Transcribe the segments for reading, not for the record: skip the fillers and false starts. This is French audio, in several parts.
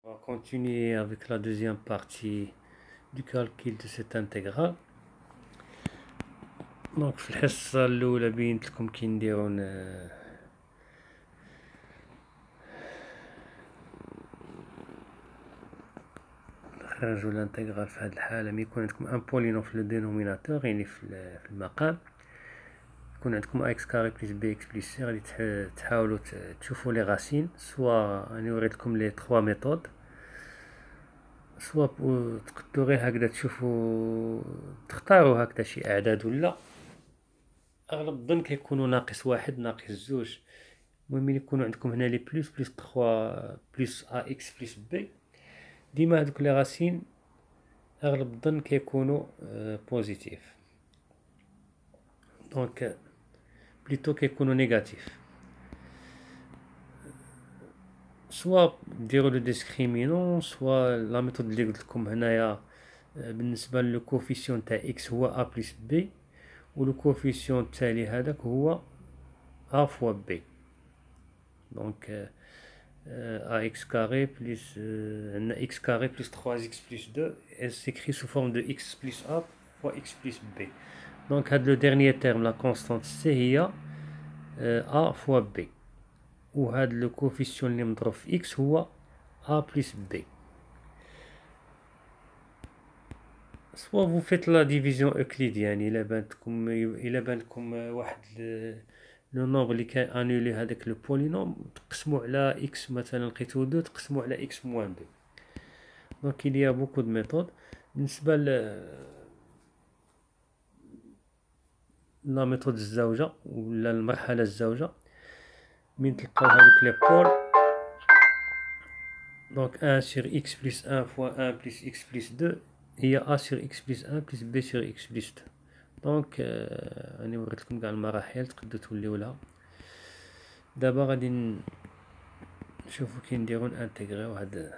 On va continuer avec la deuxième partie du calcul de cette intégrale. دونك في الحصة الأولى بينت لكم كي نديرو نخرجو الانتيغرال في هاد الحالة. ملي يكون عندكم ان بولينوم في لو دينوميناتور يعني في المقام، يكون عندكم اكس كاري بلس بي اكس بلس سي، غادي تحاولوا تشوفوا لي غاسين. سوا راني وريت لكم لي 3 ميثود، سوا تقدروا غير هكذا تشوفوا تختاروا هكذا شي اعداد، ولا اغلب الظن كيكونوا ناقص واحد ناقص زوج. المهم ملي يكونوا عندكم هنا لي بلس 3 بلس ا اكس بلس بي، ديما هادوك لي غاسين اغلب الظن كيكونوا بوزيتيف، دونك بليتو كيكونوا نيجاتيف. سوا ديروا لو ديسكريمينون، سوا لا ميثود اللي قلت لكم هنايا بالنسبه لو كوفيسيون تاع اكس هو ا بلس بي، ولو كوفيسيون التالي هذاك هو ا فوا بي. دونك a x carré plus x carré plus 3x plus 2, elle s'écrit sous forme de x plus a fois x plus b. Donc le dernier terme, la constante c, هي a fois b, وهذا le coefficient اللي مضروب في x هو a plus b. soit vous faites la division euclidienne، إلا بانتكم واحد لو نومبر اللي كان انولي هذاك لو بولينوم، تقسموا على اكس، مثلا لقيتو 2 تقسموا على اكس موان 2. دونك il y a beaucoup de méthodes. بالنسبه لا ميثود الزوجه ولا المرحله الزوجه، من تلقاو هذوك لي بول، دونك 1 sur x plus 1 fois 1 plus x plus 2 هي a sur x plus 1 plus b sur x plus 2. دونك راني وريت لكم كاع المراحل تقدروا توليو لها. دابا غادي نشوفو كي نديرو انتيغريو هاد.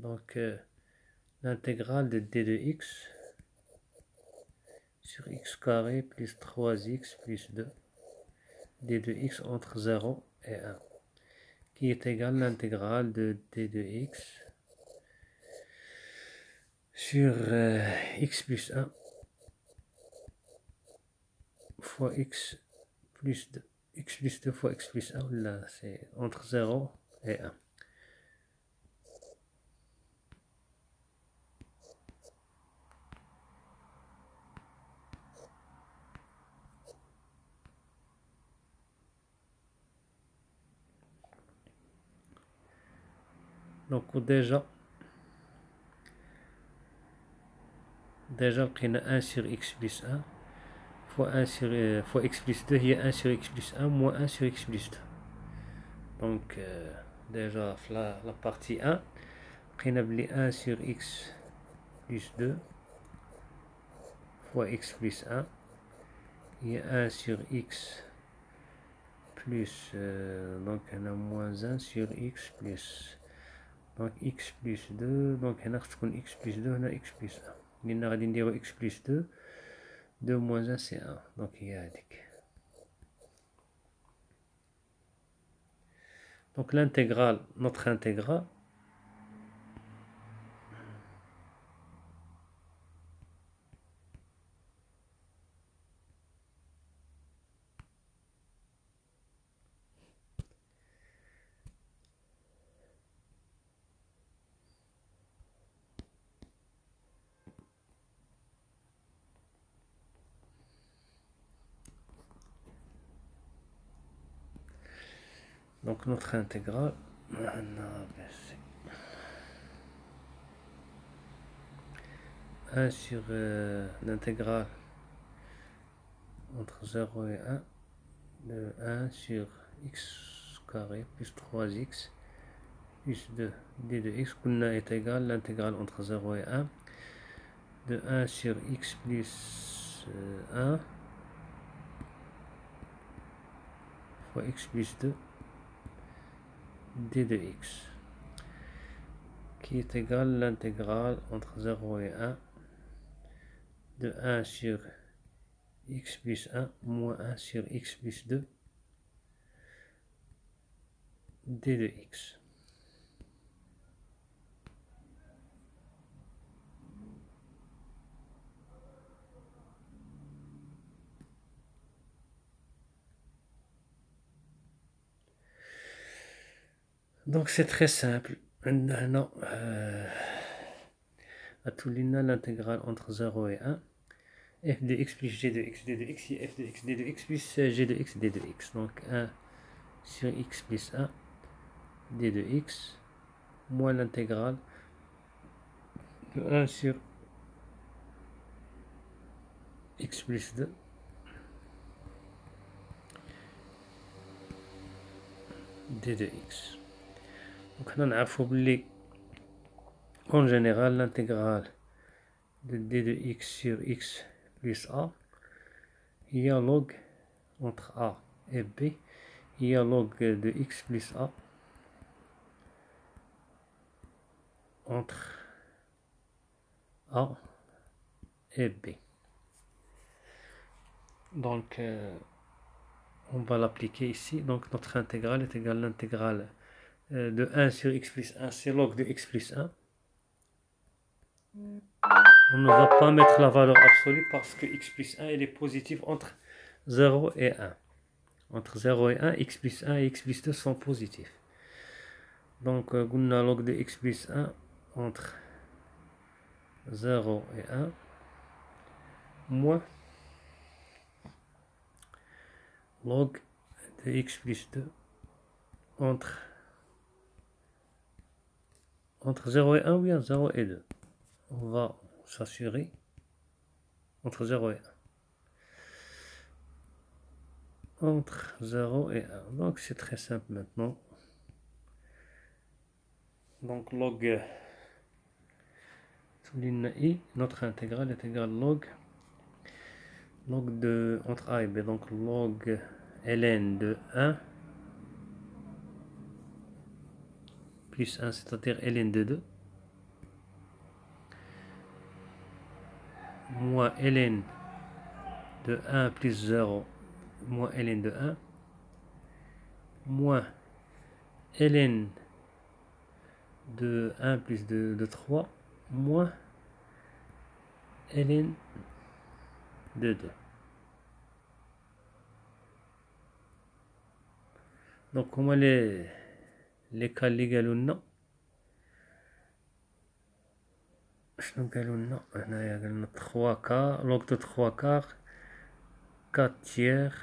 Donc l'intégrale de d de x sur x carré plus 3x plus 2 d de x entre 0 et 1, qui est égal à l'intégrale de d de x sur x plus 1 fois x plus 2, x plus 2 fois x plus 1, là c'est entre 0 et 1. Donc déjà لقينا 1 sur x plus 1 fois 1 sur fois x plus 2 هي 1 sur x plus 1 moins 1 sur x plus 2. Donc déjà في la partie 1 لقينا بلي 1 sur x plus 2 fois x plus 1 هي 1 sur x plus donc هنا moins 1 sur x plus donc x plus 2. donc هنا خص تكون x plus 2 هنا x plus 1، لأن غادي نديرو x plus 2 2 moins 1 c'est 1. donc هي هاديك. donc l'intégrale, notre intégrale donc notre intégrale 1 sur l'intégrale entre 0 et 1 de 1 sur x carré plus 3x plus 2 d de x est égal l'intégrale entre 0 et 1 de 1 sur x plus 1 fois x plus 2 d de x, qui est égal l'intégrale entre 0 et 1 de 1 sur x plus 1 moins 1 sur x plus 2 d de x. Donc c'est très simple. Non, à tout l'intégrale entre 0 et 1. F de x plus g de x d de x, et f de x d de x plus g de x d de x. Donc 1 sur x plus 1 d de x moins l'intégrale de 1 sur x plus 2 d de x. Donc on a oublié en général l'intégrale de d de x sur x plus a, il y a log entre a et b, il y a log de x plus a entre a et b. Donc on va l'appliquer ici. Donc notre intégrale est égale à l'intégrale de 1 sur x plus 1, c'est log de x plus 1. On ne va pas mettre la valeur absolue parce que x plus 1 il est positif entre 0 et 1. Entre 0 et 1, x plus 1 et x plus 2 sont positifs. Donc on a log de x plus 1 entre 0 et 1 moins log de x plus 2 entre 0 et 1 ou bien 0 et 2. On va s'assurer entre 0 et 1. Entre 0 et 1. Donc c'est très simple maintenant. Donc log souligne i, notre intégrale est égale log de entre a et b. Donc log ln de 1 plus 1, c'est-à-dire ln de 2 moins ln de 1 plus 0 moins ln de 1 moins ln de 1 plus de 3 moins ln de 2. Donc comment les cas اللي قالوا لنا شنو قالوا لنا هنايا؟ قال لنا 3 كار log de 3 quarts 4 tiers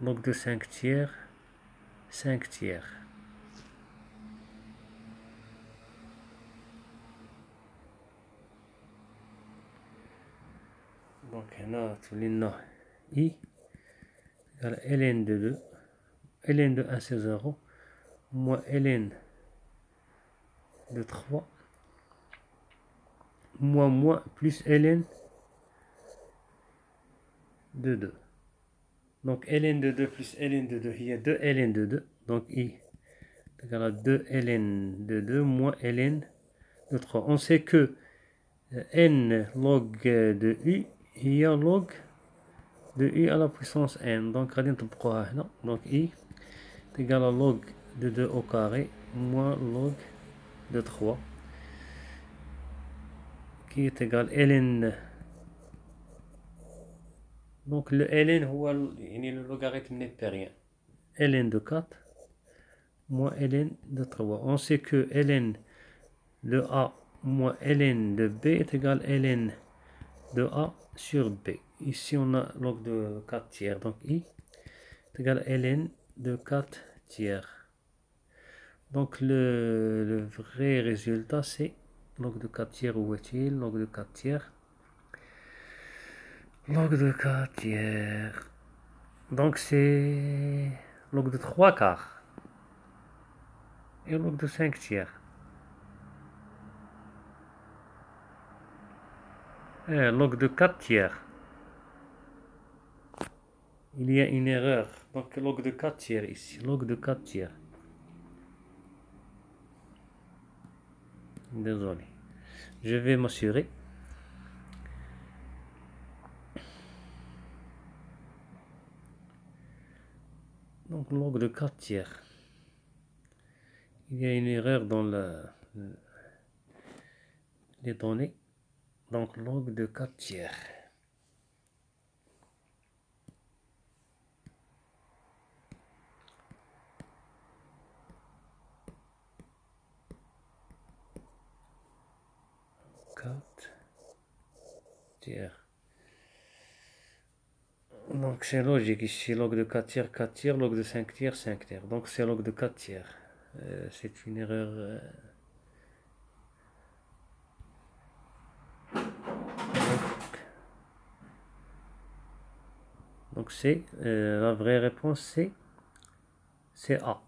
log de 5 tiers 5 tiers. Donc هنا تولي لنا i égale ln de 2 ln de 1 c'est 0 moins ln de 3 moins plus ln de 2. Donc ln de 2 plus ln de 2, il y a 2 ln de 2. Donc i est égal à 2 ln de 2 moins ln de 3. On sait que n log de u, il y a log de u à la puissance n. Donc غادي نطبقوها هنا. Donc i est égal à log de 2 au carré moins log de 3 qui est égal ln. Donc le ln هو يعني le logarithme népérien. ln de 4 moins ln de 3. On sait que ln de a moins ln de b est égal à ln de a sur b. Ici on a log de 4 tiers. Donc i est égal à ln de 4 tiers. Donc le vrai résultat c'est log de 4 tiers. Où est-il? Log de 4 tiers. Log de 4 tiers. Donc c'est log de 3 quarts et log de 5 tiers. Log de 4 tiers. Il y a une erreur. Donc log de 4 tiers ici. Log de 4 tiers. Désolé. Je vais m'assurer. Donc log de 4 tiers. Il y a une erreur dans les données. Donc log de 4 tiers. Tiers. Donc c'est logique ici, log de 4 tiers, log de 5 tiers, 5 tiers. Donc c'est log de 4 tiers. C'est une erreur. Donc c'est la vraie réponse, c'est A.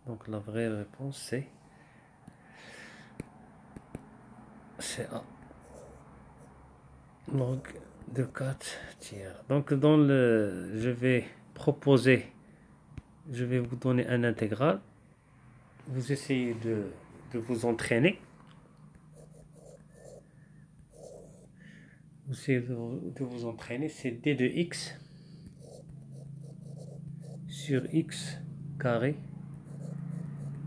Donc la vraie réponse c'est A. Log de 4 tiers. Donc je vais vous donner un intégral. Vous essayez de vous entraîner. Vous essayez de vous entraîner. C'est d de x sur x carré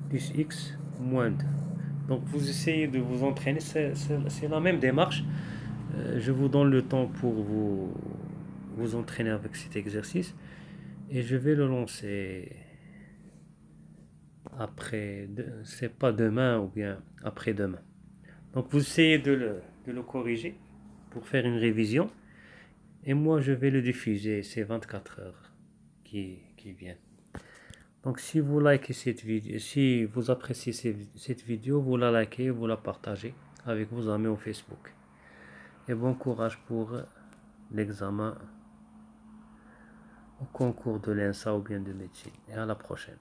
plus x moins 2. Donc vous essayez de vous entraîner. C'est la même démarche. Je vous donne le temps pour vous entraîner avec cet exercice. Et je vais le lancer après, c'est pas demain ou bien après-demain. Donc vous essayez de le corriger pour faire une révision. Et moi je vais le diffuser ces 24 heures qui viennent. Donc si vous likez cette vidéo, si vous appréciez cette vidéo, vous la likez, vous la partagez avec vos amis au Facebook. Et bon courage pour l'examen au concours de l'ENSA ou bien de médecine. Et à la prochaine.